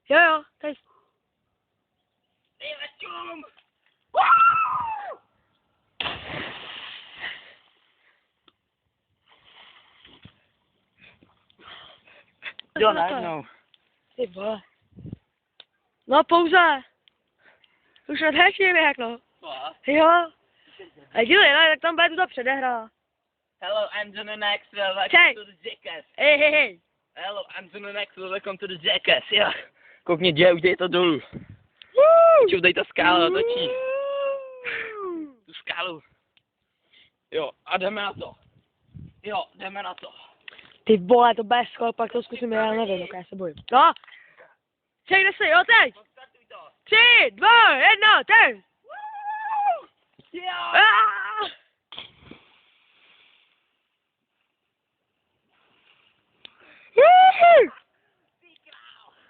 Jo, tady. Nejlepším! Jo, najednou. Ty vole. No pouze. Už odhečím jak no. Jo. A dílej, no, tak tam bude tuto předehra. Hello, I'm the next, welcome Čej. to the Jackass. Hej. Hello, I'm the next, welcome to the Jackass, jo. Koukni, děj, už dej to dolů. Už dej to skálu, točí. Tu skálu. Jo, a jdeme na to. Jo, jdeme na to. Ty vole, to bude skvěl, pak to zkusím, já nevím, jak já se bojím. No. Čej, kde jsi, jo, teď. 3, 2, 1, teď. Jo. Ah!